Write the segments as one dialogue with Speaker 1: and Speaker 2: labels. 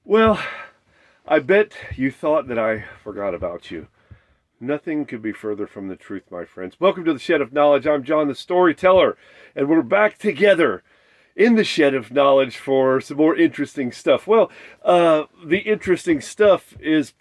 Speaker 1: Well, I bet you thought that I forgot about you. Nothing could be further from the truth, my friends. Welcome to the Shed of Knowledge. I'm John the Storyteller, and we're back together in the Shed of Knowledge for some more interesting stuff. The interesting stuff is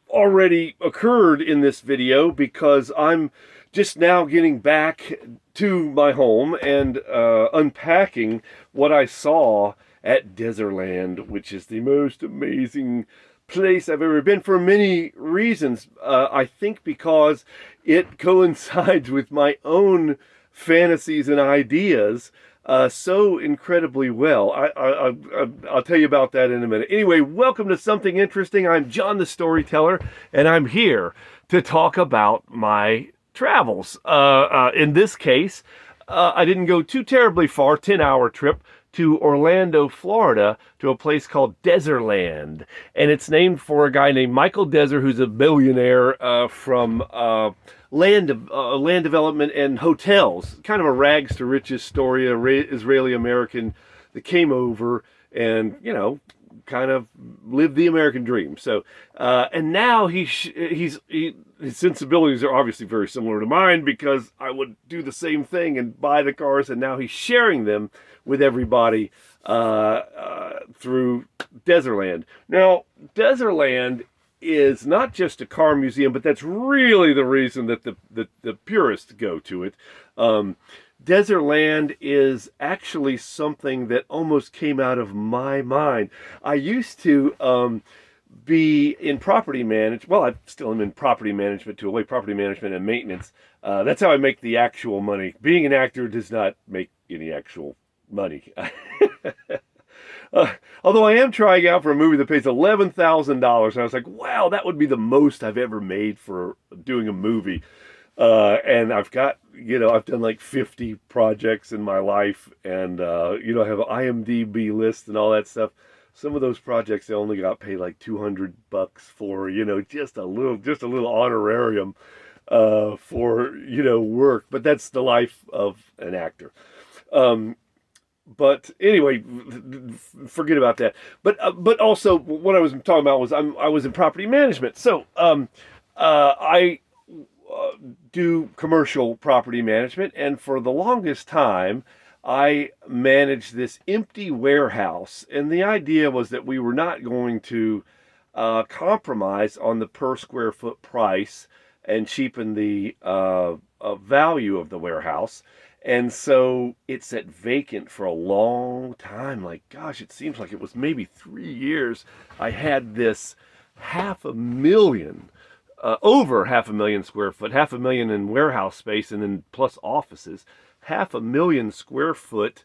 Speaker 1: already occurred in this video because I'm just now getting back to my home and unpacking what I saw at Dezerland, which is the most amazing place I've ever been for many reasons. I think because it coincides with my own fantasies and ideas so incredibly well. I'll tell you about that in a minute. Anyway, welcome to Something Interesting. I'm John the Storyteller, and I'm here to talk about my travels. In this case, I didn't go too terribly far, 10-hour trip to Orlando, Florida, to a place called Dezerland. And it's named for a guy named Michael Dezer, who's a billionaire from land development and hotels. Kind of a rags to riches story, a Israeli American that came over and, kind of lived the American dream. So, and now his sensibilities are obviously very similar to mine because I would do the same thing and buy the cars, and now he's sharing them with everybody through Dezerland. Now, Dezerland is not just a car museum, but that's really the reason that the purists go to it. Dezerland is actually something that almost came out of my mind. I used to be in property management. Well, I still am in property management, to a way, property management and maintenance. That's how I make the actual money. Being an actor does not make any actual money. Although I am trying out for a movie that pays $11,000, and I was like, wow, that would be the most I've ever made for doing a movie. And I've got, I've done like 50 projects in my life, and I have an IMDb list and all that stuff. Some of those projects I only got paid like $200 for, just a little honorarium for work. But that's the life of an actor. But anyway, forget about that. But also what I was talking about was I was in property management. So I do commercial property management, and for the longest time I managed this empty warehouse, and the idea was that we were not going to compromise on the per square foot price and cheapen the value of the warehouse. And so it sat vacant for a long time. Like, gosh, it seems like it was maybe 3 years. I had this over half a million square foot, 500,000 in warehouse space, and then plus offices, 500,000 square foot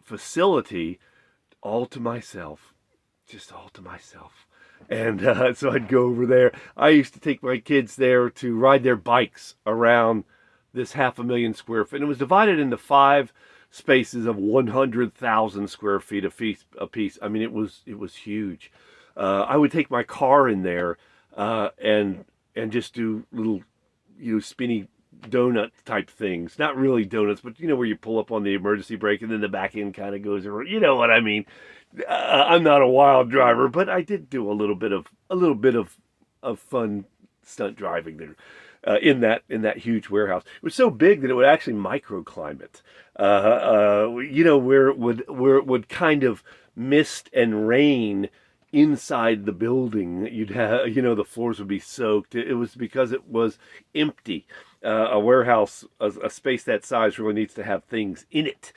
Speaker 1: facility all to myself, just all to myself. And so I'd go over there. I used to take my kids there to ride their bikes around this 500,000 square feet. And it was divided into 5 spaces of 100,000 square feet a piece. I mean, it was huge. I would take my car in there and just do little, spinny donut type things. Not really donuts, but where you pull up on the emergency brake and then the back end kind of goes around. You know what I mean? I'm not a wild driver, but I did do a little bit of fun stunt driving there. In that huge warehouse, it was so big that it would actually microclimate. Where it would kind of mist and rain inside the building. You'd have, the floors would be soaked. It was because it was empty. A warehouse, a space that size, really needs to have things in it.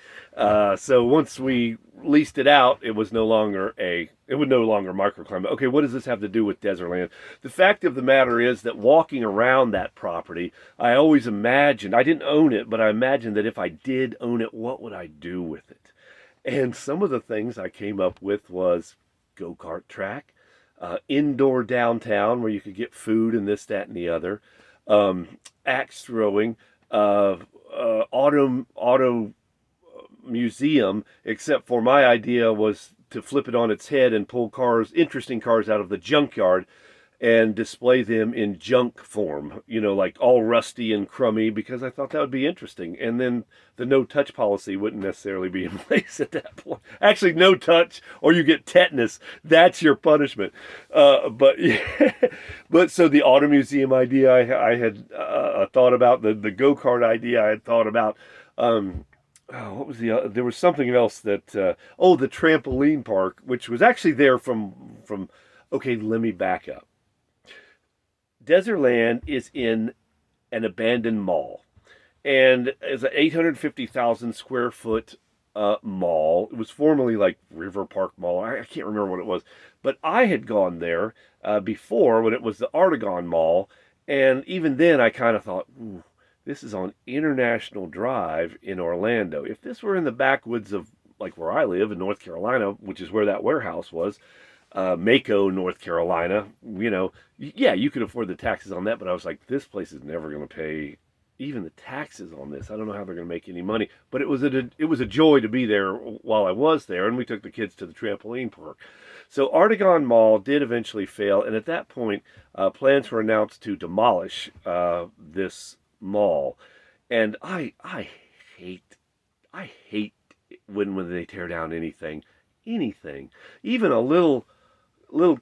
Speaker 1: So once we leased it out, it would no longer microclimate. Okay, what does this have to do with Dezerland? The fact of the matter is that walking around that property, I always imagined, I didn't own it, but I imagined that if I did own it, what would I do with it? And some of the things I came up with was go-kart track, indoor downtown where you could get food and this, that, and the other, axe throwing, auto museum, except for my idea was to flip it on its head and pull interesting cars out of the junkyard and display them in junk form, like all rusty and crummy, because I thought that would be interesting. And then the no touch policy wouldn't necessarily be in place at that point. Actually, no touch, or you get tetanus. That's your punishment. But yeah. But so the auto museum idea I had thought about, the go-kart idea I had thought about. What was there was something else that, the trampoline park, which was actually there from, okay, let me back up. Dezerland is in an abandoned mall, and it's an 850,000 square foot mall. It was formerly like River Park Mall. I can't remember what it was, but I had gone there before when it was the Artagon Mall, and even then I kind of thought, ooh, this is on International Drive in Orlando. If this were in the backwoods of like where I live in North Carolina, which is where that warehouse was, Mako, North Carolina, yeah, you could afford the taxes on that, but I was like, this place is never going to pay even the taxes on this. I don't know how they're going to make any money, but it was a joy to be there while I was there, and we took the kids to the trampoline park. So Artagon Mall did eventually fail, and at that point, plans were announced to demolish this mall, and I hate when they tear down anything, even a little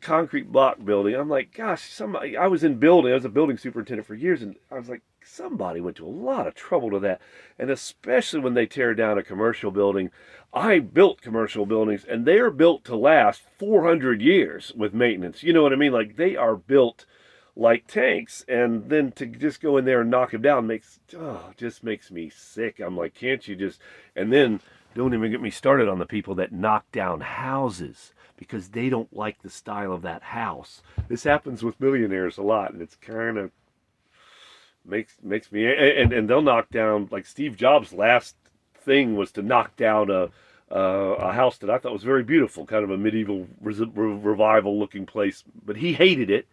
Speaker 1: concrete block building. I'm like, gosh, I was a building superintendent for years, and I was like, somebody went to a lot of trouble to that. And especially when they tear down a commercial building. I built commercial buildings, and they're built to last 400 years with maintenance. You know what I mean? Like, they are built like tanks, and then to just go in there and knock them down just makes me sick. I'm like, can't you just... And then don't even get me started on the people that knock down houses because they don't like the style of that house. This happens with millionaires a lot, and it's kind of makes me... And they'll knock down, like Steve Jobs' last thing was to knock down a house that I thought was very beautiful, kind of a medieval revival looking place, but he hated it.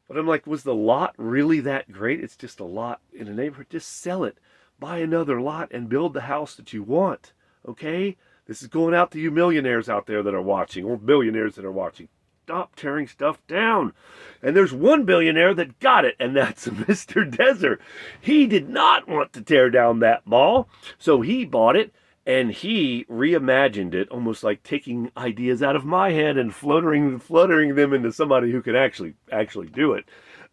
Speaker 1: But I'm like, was the lot really that great? It's just a lot in a neighborhood. Just sell it, buy another lot, and build the house that you want. Okay? This is going out to you millionaires out there that are watching, or billionaires that are watching. Stop tearing stuff down. And there's one billionaire that got it, and that's Mr. Dezer. He did not want to tear down that mall, so he bought it, and he reimagined it, almost like taking ideas out of my head and fluttering them into somebody who can actually do it,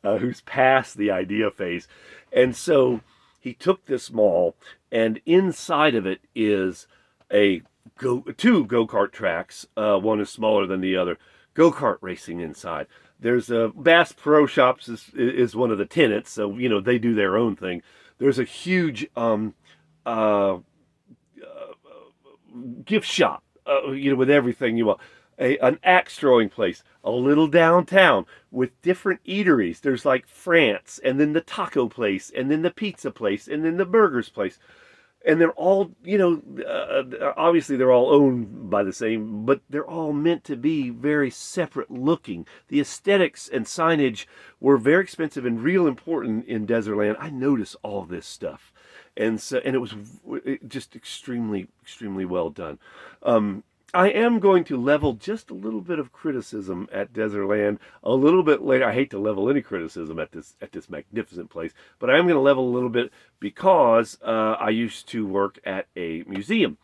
Speaker 1: who's past the idea phase. And so he took this mall, and inside of it is two go-kart tracks. One is smaller than the other. Go-kart racing inside. There's Bass Pro Shops is one of the tenants, so they do their own thing. There's a huge gift shop, with everything you want. An axe throwing place, a little downtown with different eateries. There's like France, and then the taco place, and then the pizza place, and then the burgers place. And they're all, obviously they're all owned by the same, but they're all meant to be very separate looking. The aesthetics and signage were very expensive and real important in Dezerland. I noticed all this stuff. And it was just extremely, extremely well done. I am going to level just a little bit of criticism at Dezerland a little bit later. I hate to level any criticism at this magnificent place, but I am going to level a little bit because I used to work at a museum,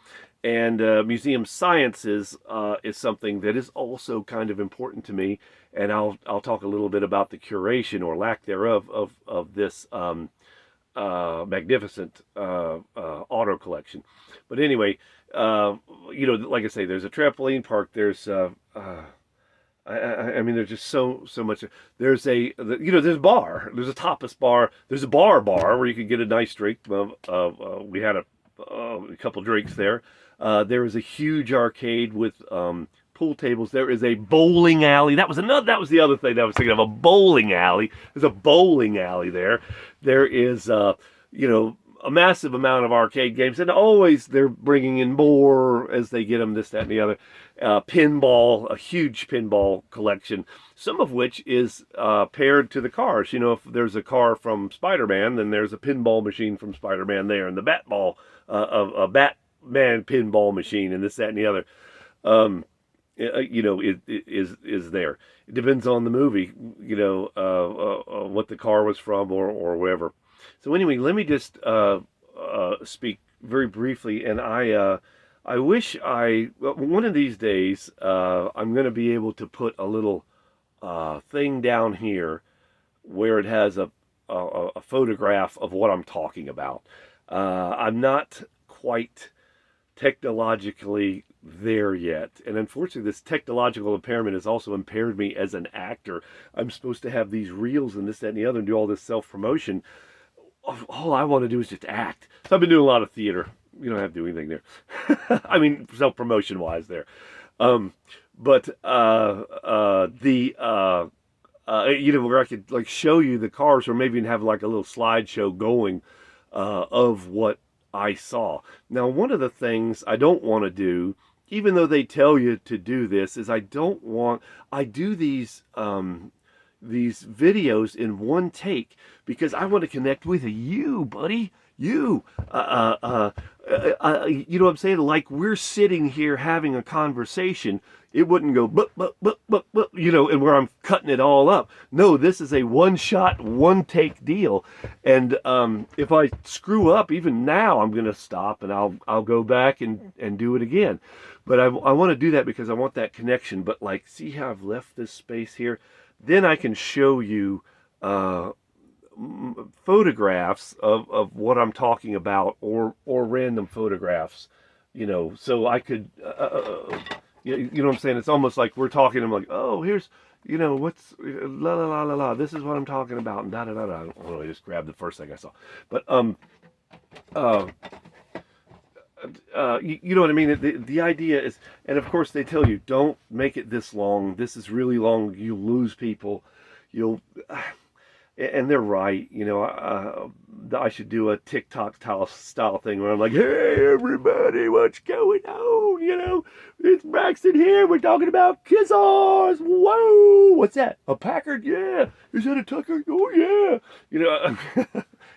Speaker 1: and museum sciences is something that is also kind of important to me. And I'll talk a little bit about the curation or lack thereof of this magnificent auto collection. But anyway, like I say, there's a trampoline park. There's there's just so much. There's there's a bar. There's a tapas bar. There's a bar where you can get a nice drink. We had a couple drinks there. There is a huge arcade with pool tables. There is a bowling alley. That was the other thing that I was thinking of, a bowling alley. There's a bowling alley there. There is, a massive amount of arcade games, and always they're bringing in more as they get them, this, that, and the other. Pinball, a huge pinball collection, some of which is paired to the cars. If there's a car from Spider-Man, then there's a pinball machine from Spider-Man there, and the Batman pinball machine, and this, that, and the other. is there. It depends on the movie, what the car was from or whatever. So anyway, let me just speak very briefly, and I wish one of these days I'm going to be able to put a little thing down here where it has a photograph of what I'm talking about. I'm not quite technologically there yet. And unfortunately, this technological impairment has also impaired me as an actor. I'm supposed to have these reels and this, that, and the other and do all this self-promotion. All I want to do is just act. So I've been doing a lot of theater. You don't have to do anything there. I mean, self-promotion wise there. But where I could like show you the cars, or maybe even have like a little slideshow going of what I saw. Now, one of the things I don't want to do, even though they tell you to do this, is I do these videos in one take because I want to connect with you, buddy. You know what I'm saying? Like we're sitting here having a conversation. It wouldn't go, and where I'm cutting it all up. No, this is a one-shot, one-take deal. And if I screw up, even now, I'm going to stop and I'll go back and do it again. But I want to do that because I want that connection. But like, see how I've left this space here? Then I can show you photographs of what I'm talking about, or random photographs, so I could, you know what I'm saying? It's almost like we're talking. I'm like, oh, here's, what's la la la la la. This is what I'm talking about, and da da da da. I don't know, I just grabbed the first thing I saw, but you know what I mean? The idea is, and of course they tell you, don't make it this long. This is really long. You'll lose people. And they're right. I should do a TikTok style thing where I'm like, hey, everybody, what's going on? It's Braxton here. We're talking about Kiss-Offs. Whoa, what's that? A Packard? Yeah. Is that a Tucker? Oh, yeah.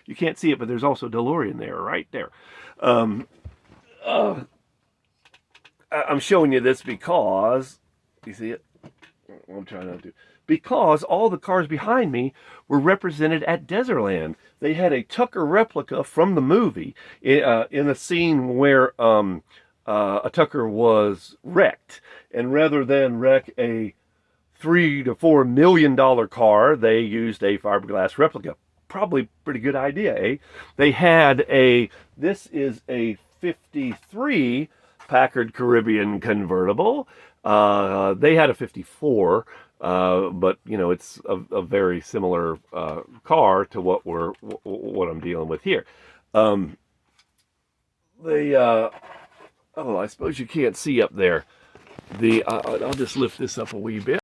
Speaker 1: You can't see it, but there's also DeLorean there, right there. I'm showing you this because, you see it? I'm trying not to. Because all the cars behind me were represented at Dezerland. They had a Tucker replica from the movie in a scene where a Tucker was wrecked. And rather than wreck a $3 to $4 million car, they used a fiberglass replica. Probably pretty good idea, eh? They had this is a 53 Packard Caribbean convertible. They had a 54. But it's a very similar car to what I'm dealing with here. I suppose you can't see up there. I'll just lift this up a wee bit.